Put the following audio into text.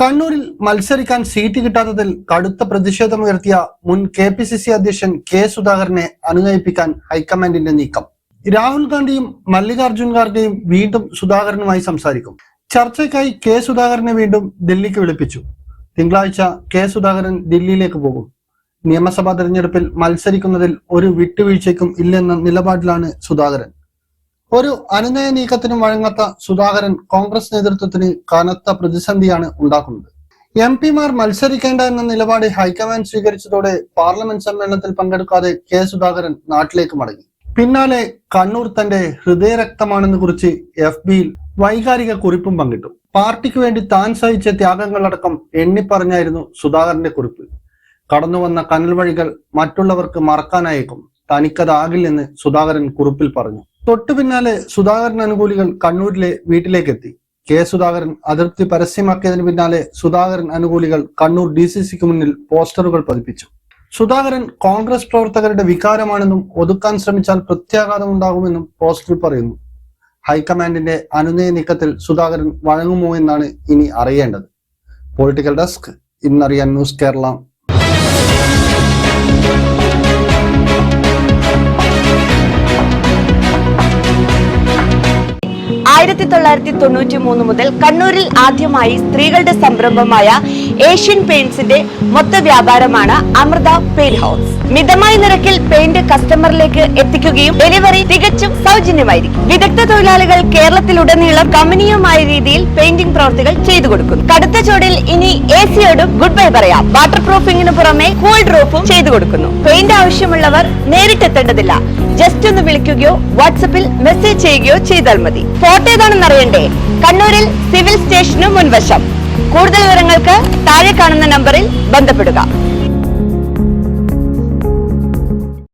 കണ്ണൂരിൽ മത്സരിക്കാൻ സീറ്റ് കിട്ടാത്തതിൽ കടുത്ത പ്രതിഷേധമുയർത്തിയ മുൻ KPCC അധ്യക്ഷൻ കെ സുധാകരനെ അനുനയിപ്പിക്കാൻ ഹൈക്കമാൻഡിന്റെ നീക്കം. രാഹുൽ ഗാന്ധിയും മല്ലികാർജുൻ ഖാർഗെയും വീണ്ടും സുധാകരനുമായി സംസാരിക്കും. ചർച്ചയ്ക്കായി കെ സുധാകരനെ വീണ്ടും ദില്ലിക്ക് വിളിപ്പിച്ചു. തിങ്കളാഴ്ച കെ സുധാകരൻ ദില്ലിയിലേക്ക് പോകും. നിയമസഭാ തെരഞ്ഞെടുപ്പിൽ മത്സരിക്കുന്നതിൽ ഒരു വിട്ടുവീഴ്ചയ്ക്കും ഇല്ലെന്ന നിലപാടിലാണ് സുധാകരൻ. ഒരു അനുനയ നീക്കത്തിനും വഴങ്ങാത്ത സുധാകരൻ കോൺഗ്രസ് നേതൃത്വത്തിന് കനത്ത പ്രതിസന്ധിയാണ് ഉണ്ടാക്കുന്നത്. MP-മാർ മത്സരിക്കേണ്ട എന്ന നിലപാട് ഹൈക്കമാൻഡ് സ്വീകരിച്ചതോടെ പാർലമെന്റ് സമ്മേളനത്തിൽ പങ്കെടുക്കാതെ കെ സുധാകരൻ നാട്ടിലേക്ക് മടങ്ങി. പിന്നാലെ കണ്ണൂർ തന്റെ ഹൃദയരക്തമാണെന്ന് കുറിച്ച് FB-യിൽ വൈകാരിക കുറിപ്പും പങ്കിട്ടു. പാർട്ടിക്ക് വേണ്ടി താൻ സഹിച്ച ത്യാഗങ്ങളടക്കം എണ്ണിപ്പറഞ്ഞായിരുന്നു സുധാകരന്റെ കുറിപ്പ്. കടന്നുവന്ന കനൽ വഴികൾ മറ്റുള്ളവർക്ക് മറക്കാനായേക്കും, തനിക്കതാകില്ലെന്ന് സുധാകരൻ കുറിപ്പിൽ പറഞ്ഞു. തൊട്ടു പിന്നാലെ സുധാകരൻ അനുകൂലികൾ കണ്ണൂരിലെ വീട്ടിലേക്കെത്തി. കെ സുധാകരൻ അതൃപ്തി പരസ്യമാക്കിയതിന് പിന്നാലെ സുധാകരൻ അനുകൂലികൾ കണ്ണൂർ DCCക്ക് മുന്നിൽ പോസ്റ്ററുകൾ പതിപ്പിച്ചു. സുധാകരൻ കോൺഗ്രസ് പ്രവർത്തകരുടെ വികാരമാണെന്നും ഒതുക്കാൻ ശ്രമിച്ചാൽ പ്രത്യാഘാതം ഉണ്ടാകുമെന്നും പോസ്റ്ററിൽ പറയുന്നു. ഹൈക്കമാൻഡിന്റെ അനുനയ നീക്കത്തിൽ സുധാകരൻ വഴങ്ങുമോ എന്നാണ് ഇനി അറിയേണ്ടത്. പൊളിറ്റിക്കൽ ഡെസ്ക്, ഇന്നറിയാൻ ന്യൂസ് കേരള. 1993 മുതൽ കണ്ണൂരിൽ ആദ്യമായി സ്ത്രീകളുടെ സംരംഭമായ ഏഷ്യൻ പെയിന്റ്സിന്റെ മൊത്ത വ്യാപാരമാണ് അമൃത പെയിന്റ് ഹൗസ്. മിതമായ നിരക്കിൽ പെയിന്റ് കസ്റ്റമറിലേക്ക് എത്തിക്കുകയും ഡെലിവറി തികച്ചും സൗജന്യമായിരിക്കും. വിദഗ്ധ തൊഴിലാളികൾ കേരളത്തിലുടനീളം കമനീയമായ രീതിയിൽ പെയിന്റിംഗ് പ്രവൃത്തികൾ ചെയ്തു കൊടുക്കുന്നു. കടുത്ത ചൂടിൽ ഇനി AC-യോടും ഗുഡ് ബൈ പറയാം. വാട്ടർ പ്രൂഫിംഗിന് പുറമെ കൂൾഡ് റൂഫും ചെയ്തു കൊടുക്കുന്നു. പെയിന്റ് ആവശ്യമുള്ളവർ നേരിട്ടെത്തേണ്ടതില്ല. ജസ്റ്റ് ഒന്ന് വിളിക്കുകയോ വാട്സപ്പിൽ മെസ്സേജ് ചെയ്യുകയോ ചെയ്താൽ മതി. ഫോട്ടോ ഏതാണെന്ന് അറിയണ്ടേ? കണ്ണൂരിൽ സിവിൽ സ്റ്റേഷനു മുൻവശം. കൂടുതൽ വിവരങ്ങൾക്ക് താഴെ കാണുന്ന നമ്പറിൽ ബന്ധപ്പെടുക.